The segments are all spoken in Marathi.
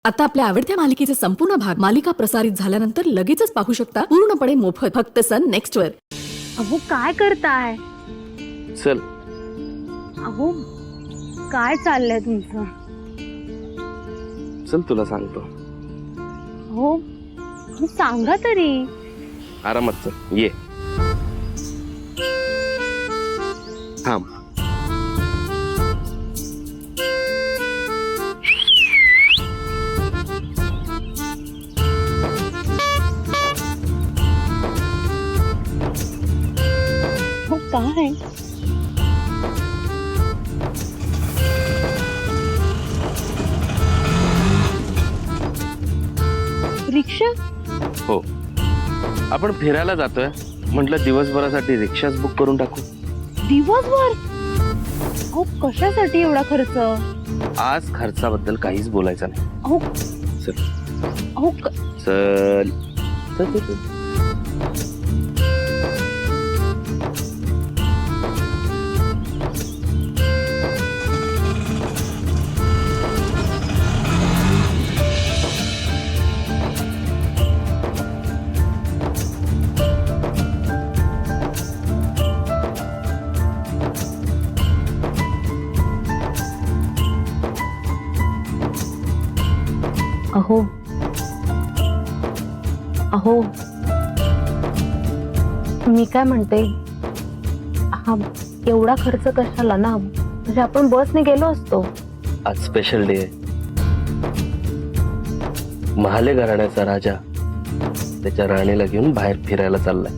आता आपल्या आवडत्या मालिकेचे संपूर्ण भाग मालिका प्रसारित झाल्यानंतर लगेचच पाहू शकता पूर्णपणे मोफत फक्त सन नेक्स्ट वर। अहो काय करताय? चल अहो काय चाललंय तुमचं? चल तुला सांगतो। हो सांगा तरी। आरामात चल ये। थांब। हो काय? रिक्षा? हो आपण फिरायला जातोय म्हटलं दिवसभरासाठी रिक्षाच बुक करून टाकू। दिवसभर? अहो कशासाठी एवढा खर्च? आज खर्चाबद्दल काहीच बोलायचं नाही। अहो चल अहो चल चल चल, चल। अहो अहो मी काय म्हणते, हा एवढा खर्च कशाला ना? म्हणजे आपण बसने गेलो असतो। आज स्पेशल डे आहे। महाले घराण्याचा राजा त्याच्या राणीला घेऊन बाहेर फिरायला चाललाय।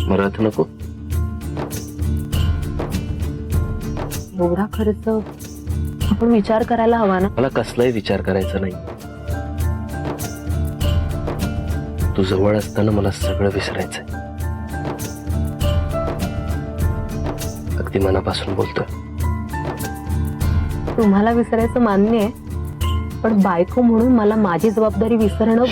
मरत नको। एवढा खर्च आपण विचार करायला हवा ना? मला कसलाही विचार करायचा नाही। तू जवळ असताना मला सगळं विसरायचंय। अगदी मनापासून बोलतोय। तुम्हाला विसरायचं मान्य आहे, पण बायको म्हणून मला माझी जबाबदारी विसरणं।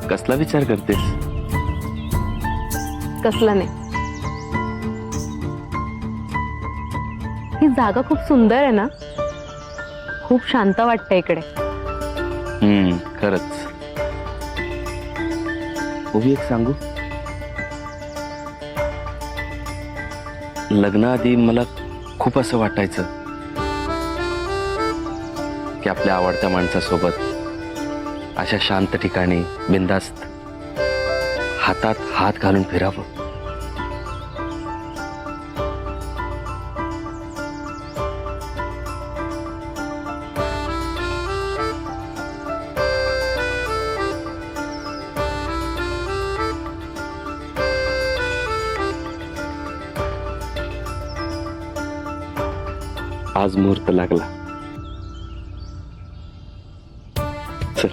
कसला विचार करतेस? कसला नाही। ही जागा खूप सुंदर आहे ना? खूप शांत वाटतं इकडे। खरंच। उभी एक सांगू? लग्नाआधी मला खूप असं वाटायचं की आपल्या आवडत्या माणसासोबत अशा शांत ठिकाणी बिनधास्त हातात हात घालून फिरावं। आज मुहूर्त लागला। चल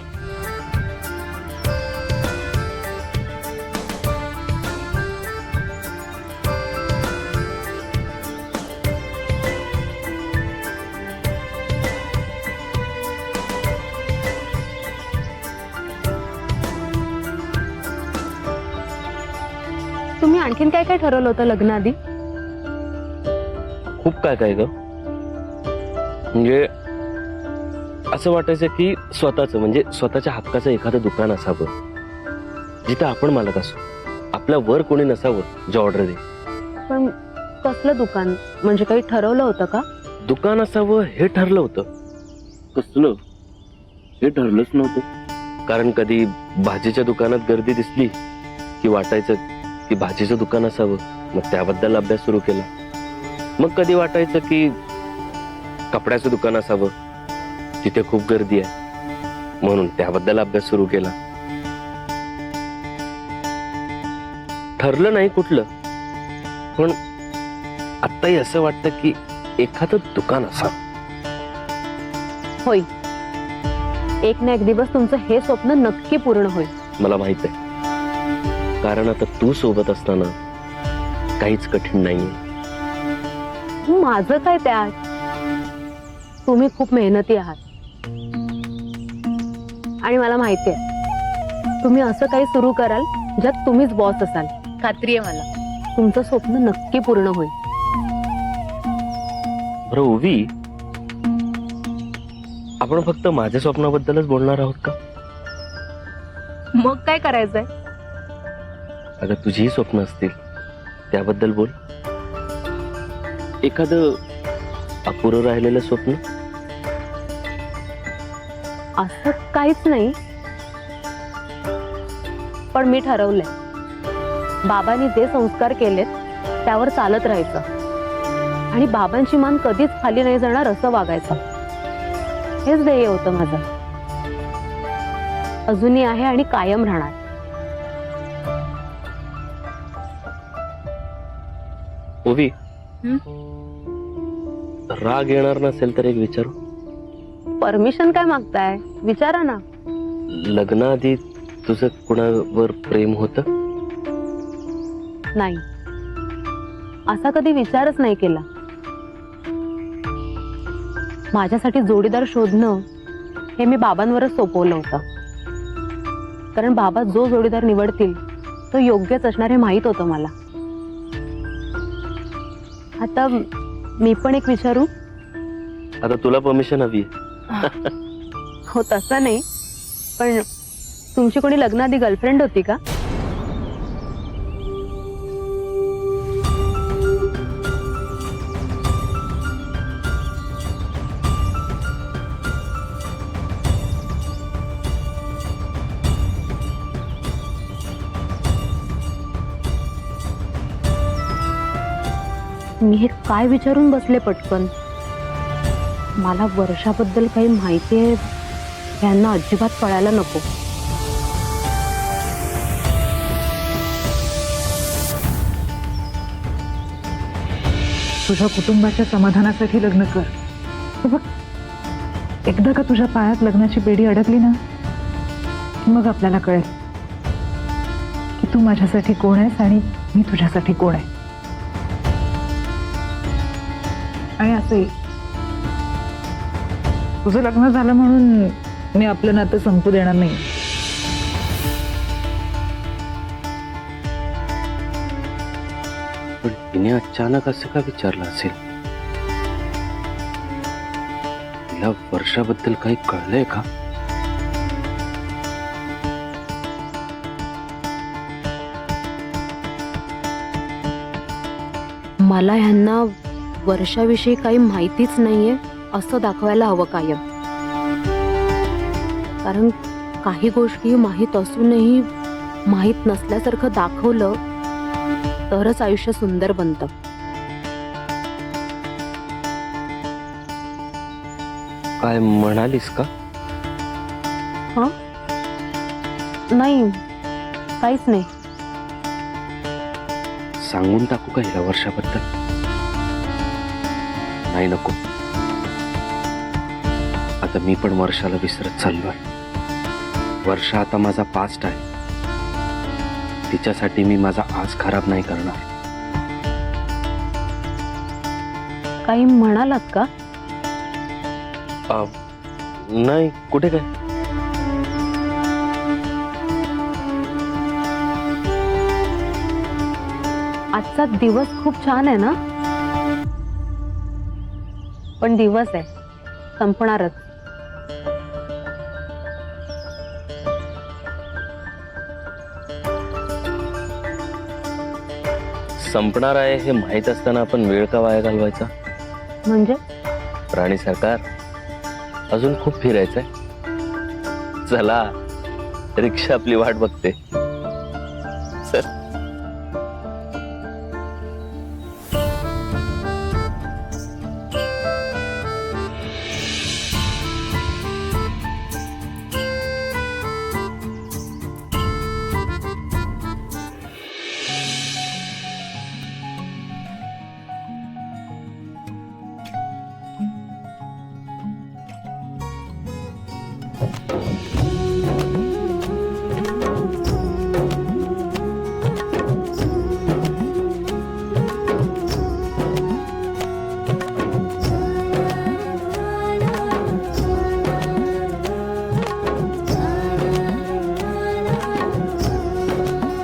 तुम्ही आणखीन काय काय ठरवलं होतं लग्नाआधी? खूप काय काय ग। म्हणजे असं वाटायचं की स्वतःचं म्हणजे स्वतःच्या हक्काचं एखादं दुकान असावं जिथं आपण मालक असू, आपल्या वर कोणी नसावं जे ऑर्डर दे। पण कसलं दुकान? म्हणजे काही ठरवलं होतं का? दुकान असावं हे ठरलं होतं। कसलं हे ठरलंच नव्हतं। कारण कधी भाजीच्या दुकानात गर्दी दिसली की वाटायचं की भाजीचं दुकान असावं मग त्याबद्दल अभ्यास सुरू केला. मग कधी वाटायचं की कपड्याचं दुकान असावं, तिथे खूप गर्दी आहे म्हणून त्याबद्दल अभ्यास सुरू केला. ठरलं नाही कुठलं, पण आत्ताही असं वाटतं की एखादं दुकान असावं. होईल, एक ना एक दिवस तुमचं हे स्वप्न नक्की पूर्ण होईल. मला माहित आहे, कारण आता तू सोबत असताना काहीच कठीण नाहीये. माझं काय त्यात, तुम्ही खूप मेहनती आहात आणि मला माहिती आहे तुम्ही असं काही सुरू कराल ज्यात तुम्हीच बॉस असाल. खात्री आहे मला तुमचं स्वप्न नक्की पूर्ण होईल. बरं ओवी, आपण फक्त माझ्या स्वप्नाबद्दलच बोलणार आहोत का? मग काय करायचंय? अगं तुझीही स्वप्न असतील, त्याबद्दल बोल. एखादं अपुरं राहिलेलं स्वप्न. असं काहीच नाही, पण मी ठरवलंय बाबांनी जे संस्कार केलेत त्यावर चालत राहायचं आणि बाबांची मान कधीच खाली नाही जाणार असं वागायचं. हेच ध्येय होतं माझं, अजूनही आहे आणि कायम राहणार. ओवी, राग येणार नसेल तर एक विचारू. परमिशन काय मागताय? विचारा ना. लग्नाआधी तुझं कुणावर प्रेम होतं? नाही, असा कधी विचारच नाही केला. माझ्यासाठी जोडीदार शोधणं हे मी बाबांवरच सोपवलं होतं, कारण बाबा जो जोडीदार निवडतील तो योग्यच असणार हे माहित होतं मला. आता मी पण एक विचारू? आता तुला परमिशन हवी? हो तसं नाही, पण तुमची कोणी लग्नाआधी गर्लफ्रेंड होती का? मी हे काय विचारून बसले पटकन. मला वर्षाबद्दल काही माहिती आहे यांना अजिबात कळायला नको. तुझ्या कुटुंबाच्या समाधानासाठी लग्न कर. हे बघ, एकदा का तुझ्या पायात लग्नाची बेडी अडकली ना, मग आपल्याला कळेल की तू माझ्यासाठी कोण आहेस आणि मी तुझ्यासाठी कोण आहे. आणि असंही तुझं लग्न झालं म्हणून मी आपलं नातं संपू देणार नाही. पण तिने अचानक असं का विचारलं असेल? तिला वर्षाबद्दल काही कळलंय का? मला ह्यांना वर्षाविषयी काही माहितीच नाहीये असं दाखवायला हवं कायम. कारण काही गोष्टी माहीत असूनही माहीत नसल्यासारखं दाखवलं तरच आयुष्य सुंदर बनतं. काय म्हणालीस का? हा, नाही, काहीच नाही. सांगून टाकू का हिला वर्षाबद्दल? नाही, नको. आता मी पण वर्षाला विसरत चाललोय. वर्षा आता माझा पास्ट आहे. तिच्यासाठी मी माझा आज खराब नाही करणार. काही म्हणालात का? नाही, कुठे काय. आजचा दिवस खूप छान आहे ना, पण दिवस आहे, संपणारच. संपणार आहे हे माहित असताना आपण वेळ का वाया घालवायचा? म्हणजे प्राणी सरकार, अजून खूप फिरायचंय. चला, रिक्षा आपली वाट बघते. चल.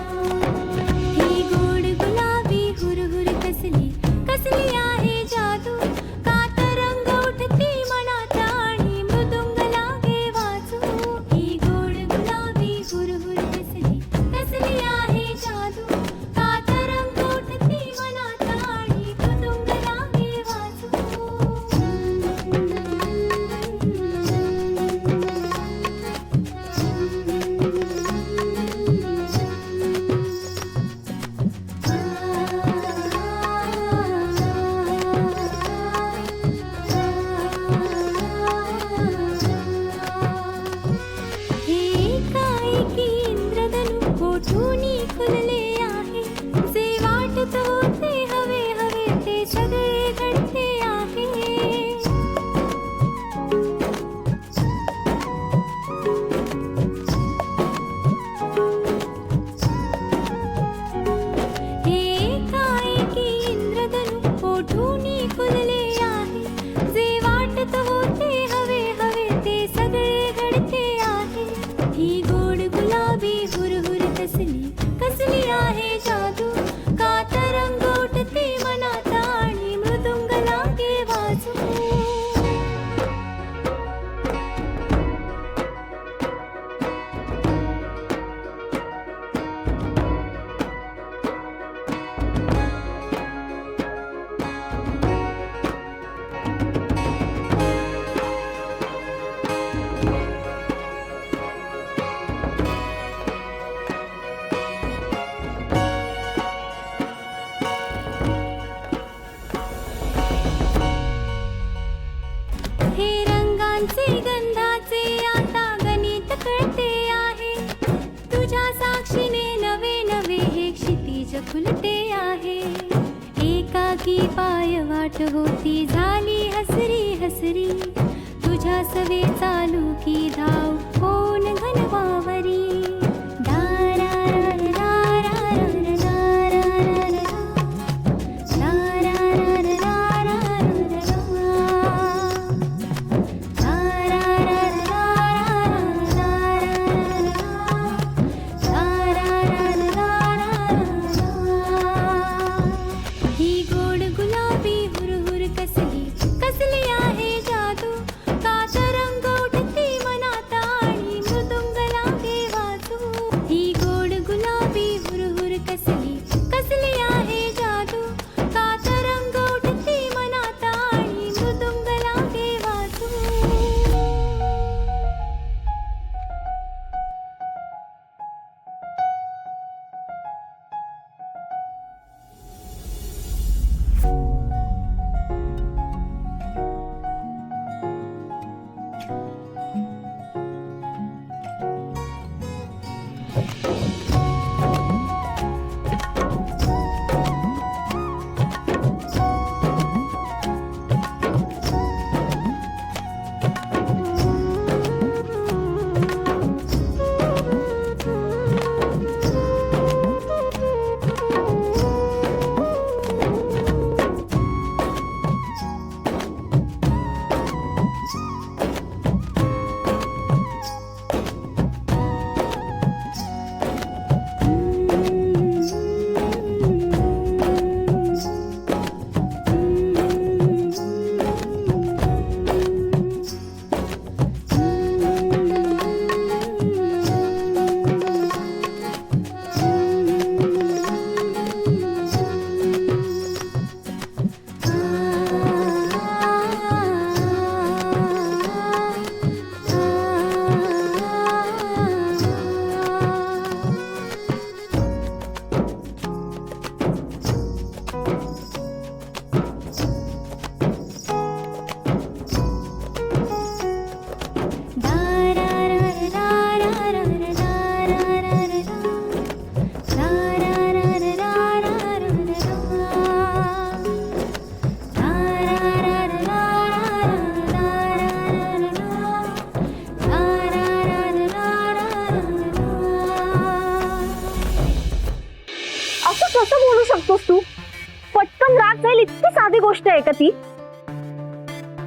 ही गोड गुलाबी हुरहुर कसली कसली आहे जादू का तरंग उठती मनात आणि मृदुंग लागे वाजू ही गोड गुलाबी हुरहुर कसली कसली आहे जादू का तरंग उठती मनात आणि मृदुंग लागे एकाएकी इंद्रधनु कोठूनी खुलले आहे जे वाटत होते हवे हवे ते सगळे घडते आहे एकाएकी इंद्रधनु कोठूनी खुलले आहे जे वाटत होते हवे हवे ते सगळे घडते आहे ही गोड गुलाबी हुरहुर कसली कसली आहे जादू का तरंग उठते मनात आणि मृदुंग लागे वाजू हे रंगांचे गंधाचे आता गणित कळते आहे तुझ्या साक्षीने नवे नवे हे क्षितिज खुलते आहे एकाकी पाय वाट होती झाली हसरी हसरी तुझ्या सवे चालू की धाव कोण घनवावरी ही गोड गुलाबी हुरहुर कसली कसली आहे जादू का तरंग उठती मनात पटकन राग जाईल इतकी साधी गोष्ट आहे का ती?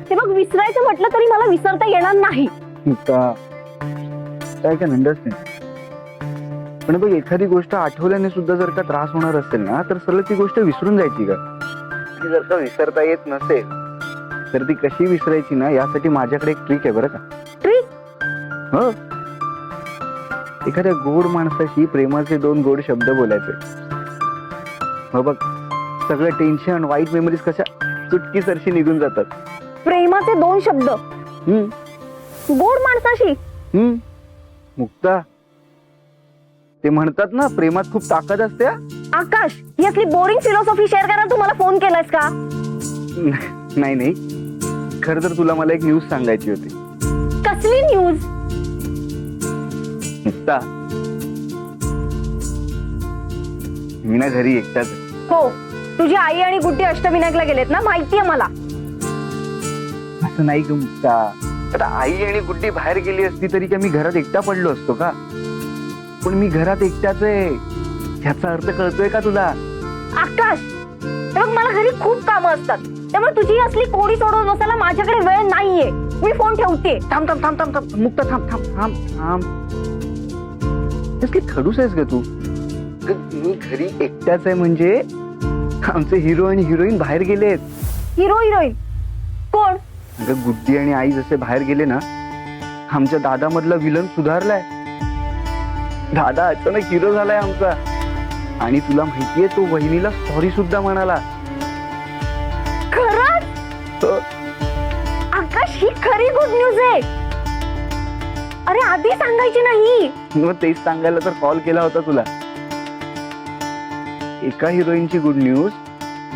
हे बघ, विसरायचं म्हटलं तरी मला विसरता येणार नाही. काय कॅन अंडरस्टँड, पण बघ एखादी गोष्ट आठवल्याने सुद्धा जर का त्रास होणार असेल ना तर सरळ ती गोष्ट विसरून जायची का? ती जर का विसरता येत नसेल तर ती कशी विसरायची ना यासाठी माझ्याकडे एक ट्रिक आहे बरं का. ट्रिक? हो, एखाद्या गोड माणसाशी प्रेमाचे 2 गोड शब्द बोलायचे. हो बघ, सगळं टेन्शन वाईट मेमरीज कशा चुटकी सरशी निघून जातात. प्रेमाचे 2 शब्द हम्म गोड माणसाशी? मुक्ता, ते म्हणतात ना प्रेमात खूप ताकद असते. आकाश, ही असली बोरिंग फिलॉसॉफी शेअर करायला तू मला फोन केलायस का? नाही नाही, खरं तर तुला मला एक न्यूज सांगायची होती. कसली न्यूज? मुक्ता, मी ना घरी एकटाच आहे. हो, तुझी आई आणि गुड्डी अष्टविनायकला गेलेत ना, माहितीये मला. असं नाही ग मुक्ता, आता आई आणि गुड्डी बाहेर गेली असती तरी का मी घरात एकटा पडलो असतो का? पण मी घरात एकटाच आहे, ह्याचा अर्थ कळतोय का तुला? आकाश, हे बघ, मला घरी खूप कामं असतात, त्यामुळे तुझी असली कोडी सोडवत बसायला माझ्याकडे वेळ नाहीये. मी फोन ठेवते. थांब थांब थांब थांब थांब मुक्ता, थांब थांब थांब थांब. कसली खडूस आहेस ग तू? मी घरी एकटाच आहे म्हणजे आमचे हिरो आणि हिरोईन बाहेर गेलेत. हिरो हिरोईन कोण? अगं गुड्डी आणि आई जसे बाहेर गेले ना, आमच्या दादा मधला विलन सुधारलाय. दादा अचानक हिरो झालाय आमचा. आणि तुला माहितीये तो वहिनीला सॉरी सुद्धा म्हणाला. खरंच? हो. आकाश, ही खरी गुड न्यूज आहे. अरे आधी सांगायची नाही. मग तेच सांगायला तर कॉल केला होता तुला. एका हिरोईनची गुड न्यूज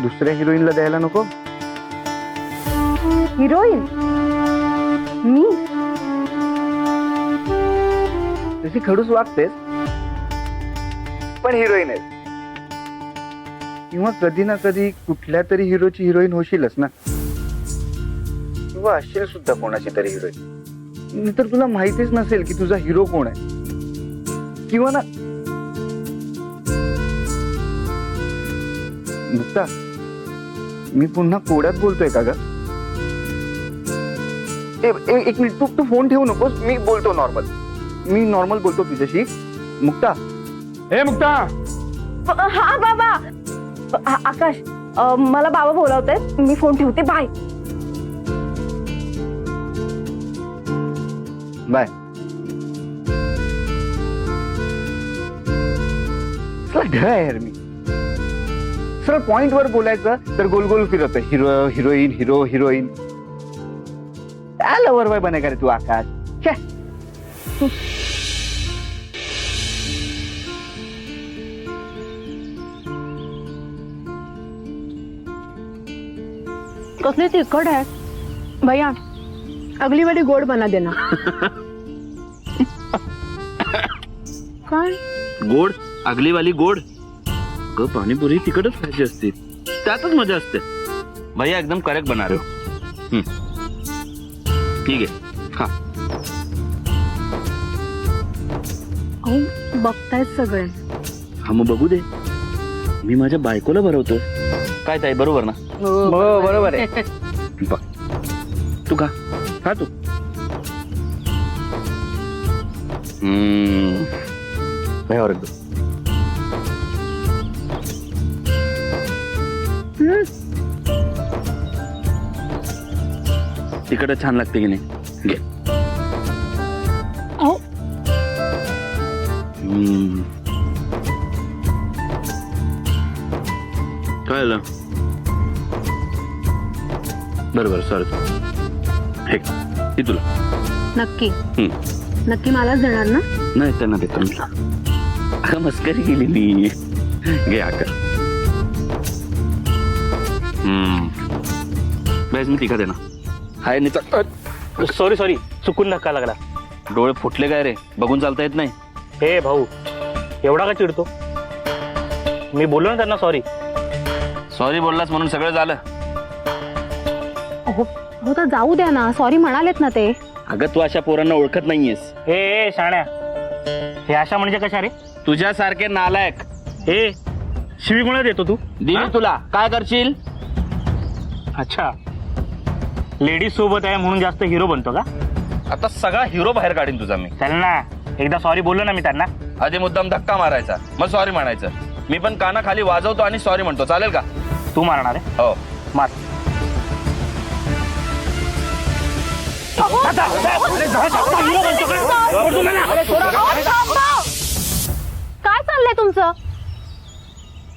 दुसऱ्या हिरोईनला द्यायला नको? हिरोईन? मी? तशी खडूस वागतेस पण हिरोईन आहे. किंवा कधी ना कधी कुठल्या तरी हिरोची हिरोईन होशीलच ना, किंवा असेल सुद्धा कोणाची तरी हिरोईन. तर तुला माहितीच नसेल की तुझा हिरो कोण आहे. किंवा ना मुक्ता, मी पुन्हा कोड्यात बोलतोय का ग? एक मिनिट, तू फोन ठेवू नकोस, मी बोलतो नॉर्मल. मी नॉर्मल बोलतो तुझ्याशी. मुक्ता, हे मुक्ता, हा बाबा. आकाश, मला बाबा बोलावतायत, मी फोन ठेवते. बाय. बाय. यार मी सरळ पॉइंट वर बोलायचं तर गोल गोल फिरत हिरो हिरोईन हिरो हिरोईन. काय लवर बाय बने का रे तू आकाश? छे. कसली तिखट आहे भैया, अगली वाली गोड बना देना. काय गोड? अगली वाली गोड? ग पाणीपुरी तिकटच खायची असते, त्यातच मजा असते. भैया एकदम करेक्ट बना रहे हो. ठीक आहे, हा. बघतायत सगळे. हा मग बघू दे, मी माझ्या बायकोला भरवतोय. काय ताई, बरोबर ना? बरोबर आहे. बघ, तू खा, खा तू. भैया और एकदम तिकड छान लागते की नाही? घे. काय झालं? बरोबर, सॉरी. हे ती तुला. नक्की नक्की मलाच देणार ना? नाही, त्यांना देतो मी. अगं मस्करी केलेली. घे आकर. बेस मी तिखट आहे ना? हाय नाही. सॉरी सॉरी, चुकून धक्का लागला. डोळे फुटले काय रे? बघून चालता येत नाही? हे भाऊ, एवढा का चिडतो? मी बोललो ना त्यांना सॉरी. सॉरी बोललास म्हणून सगळं झालं? हो तर जाऊ द्या ना, सॉरी म्हणालेत ना ते. अगं तू अशा पोरांना ओळखत नाहीयेस. हे शाण्या, हे अशा म्हणजे कशा रे? तुझ्यासारखे नालायक. हे शिवी कोणाला देतो तू दिली तुला काय करशील? अच्छा, लेडीज सोबत आहे म्हणून जास्त हिरो बनतो का? आता सगळा हिरो बाहेर काढीन तुझा मी. चल ना, एकदा सॉरी बोललो ना मी त्यांना. आधी मुद्दाम धक्का मारायचा मग सॉरी म्हणायचं. मी पण कानाखाली वाजवतो आणि सॉरी म्हणतो, चालेल का? तू मारणार आहे? हो. मार. काय चाललंय तुमचं?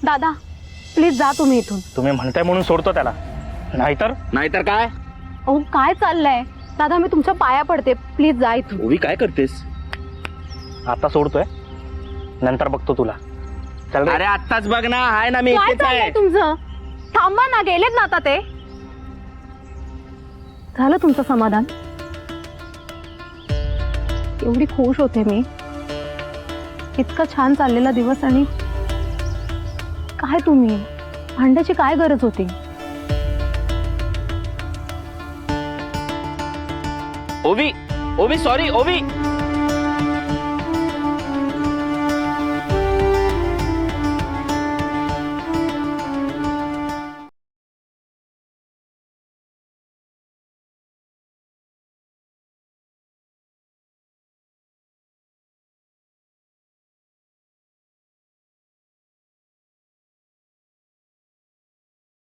दादा प्लीज जा तुम्ही इथून. तुम्ही म्हणताय म्हणून सोडतो त्याला, नाहीतर नाहीतर काय? अहो काय चाललंय दादा, मी तुमच्या पाया पडते, प्लीज जा इथून. उभी काय करतेस? आता सोडतोय, नंतर बघतो तुला. चल रे. अरे आत्ताच बघ ना, आहे ना मी काय इथेच चाललंय आहे. तुमचं? थांबा ना, गेलेत ना आता ते. झालं तुमचं समाधान? एवढी खुश होते मी, इतका छान चाललेला दिवस, आणि काय तुम्ही भांड्याची काय गरज होती? ओवी ओवी सॉरी ओवी.